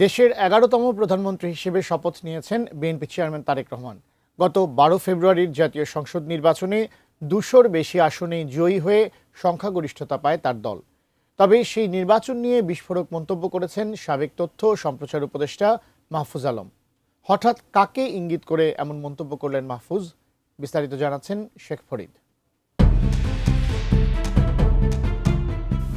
দেশের ১১তম প্রধানমন্ত্রী হিসেবে শপথ নিয়েছেন বিএনপি চেয়ারম্যান তারেক রহমান। গত ১২ ফেব্রুয়ারির জাতীয় সংসদ নির্বাচনে ২০০-র বেশি আসনে জয়ী হয়ে সংখ্যাগরিষ্ঠতা পায় তার দল। তবে সেই নির্বাচন নিয়ে বিস্ফোরক মন্তব্য করেছেন সাবেক তথ্য ও সম্প্রচার উপদেষ্টা মাহফুজ আলম। হঠাৎ কাকে ইঙ্গিত করে এমন মন্তব্য করলেন মাহফুজ? বিস্তারিত জানাচ্ছেন শেখ ফরিদ।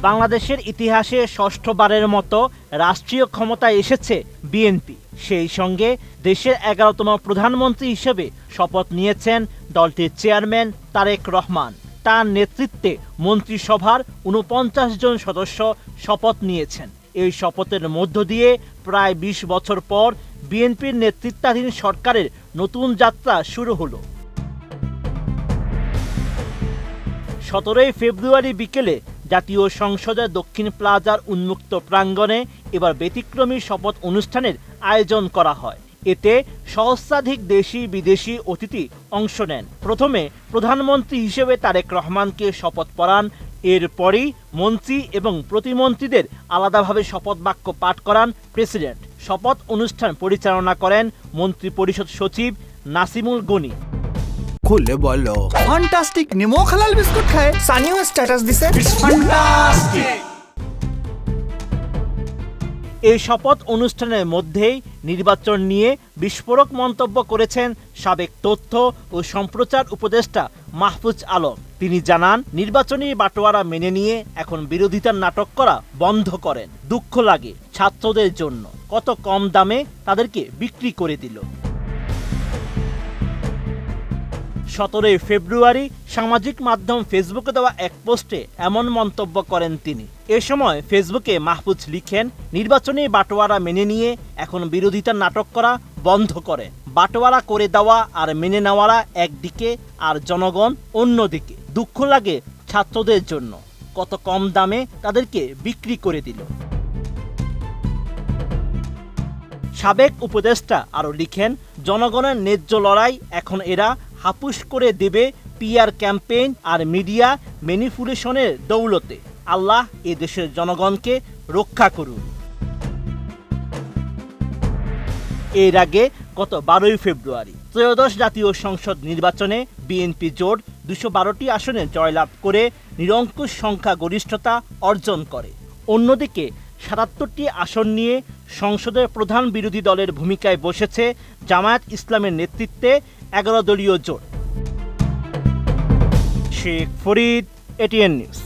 বাংলাদেশের ইতিহাসে ষষ্ঠবারের মতো রাষ্ট্রীয় ক্ষমতায় এসেছে বিএনপি। সেই সঙ্গে দেশের ১১তম প্রধানমন্ত্রী হিসেবে শপথ নিয়েছেন দলটির চেয়ারম্যান তারেক রহমান। তার নেতৃত্বে মন্ত্রিসভার ৪৯ জন সদস্য শপথ নিয়েছেন। এই শপথের মধ্য দিয়ে প্রায় ২০ বছর পর বিএনপির নেতৃত্বাধীন সরকারের নতুন যাত্রা শুরু হলো। ১৭ ফেব্রুয়ারি বিকেলে জাতীয় সংসদের দক্ষিণ প্লাজার উন্মুক্ত প্রাঙ্গণে এবার ব্যতিক্রমী শপথ অনুষ্ঠানের আয়োজন করা হয়। এতে সহস্রাধিক দেশি বিদেশি অতিথি অংশ নেন। প্রথমে প্রধানমন্ত্রী হিসেবে তারেক রহমানকে শপথ পড়ান। এরপরই মন্ত্রী এবং প্রতিমন্ত্রীদের আলাদাভাবে শপথ বাক্য পাঠ করান প্রেসিডেন্ট। শপথ অনুষ্ঠান পরিচালনা করেন মন্ত্রী পরিষদ সচিব নাসিমুল গনি। খুলে বলো ফ্যান্টাস্টিক নিমো খালাল বিস্কুট খায় সানিও স্ট্যাটাস দিছে ফ্যান্টাস্টিক। এই শপথ অনুষ্ঠানের মধ্যেই নির্বাচন নিয়ে বিস্ফোরক মন্তব্য করেছেন সাবেক তথ্য ও সম্প্রচার উপদেষ্টা মাহফুজ আলম। তিনি জানান, নির্বাচনী বাটোয়ারা মেনে নিয়ে এখন বিরোধিতার নাটক করা বন্ধ করেন। দুঃখ লাগে ছাত্রদের জন্য, কত কম দামে তাদেরকে বিক্রি করে দিল। ১৭ ফেব্রুয়ারি সামাজিক মাধ্যম ফেসবুকে দেওয়া এক পোস্টে এমন মন্তব্য করেন তিনি। এ সময় ফেসবুকে মাহফুজ লিখেন, নির্বাচনী বাটোয়ারা মেনে নিয়ে এখন বিরোধিতার নাটক করা বন্ধ করে। বাটোয়ারা করে দেওয়া আর মেনে নেওয়ারা একদিকে, আর জনগণ অন্যদিকে। দুঃখ লাগে ছাত্রদের জন্য, কত কম দামে তাদেরকে বিক্রি করে দিল। সাবেক উপদেষ্টা আরও লিখেন, জনগণের ন্যায্য লড়াই এখন এরা হাপুস করে দেবে পিআর ক্যাম্পেইন আর মিডিয়া ম্যানিপুলেশনের দৌলতে। আল্লাহ এ দেশের জনগণকে রক্ষা করুন। এর আগে গত ১২ ফেব্রুয়ারি ত্রয়োদশ জাতীয় সংসদ নির্বাচনে বিএনপি জোট ২১২টি আসনে জয়লাভ করে নিরঙ্কুশ সংখ্যাগরিষ্ঠতা অর্জন করে। অন্যদিকে ৭৭টি আসন নিয়ে সংসদের প্রধান বিরোধী দলের ভূমিকায় বসেছে জামায়াত ইসলামের নেতৃত্বে ১১ দলীয় জোট। Sheikh Farid, ATN news.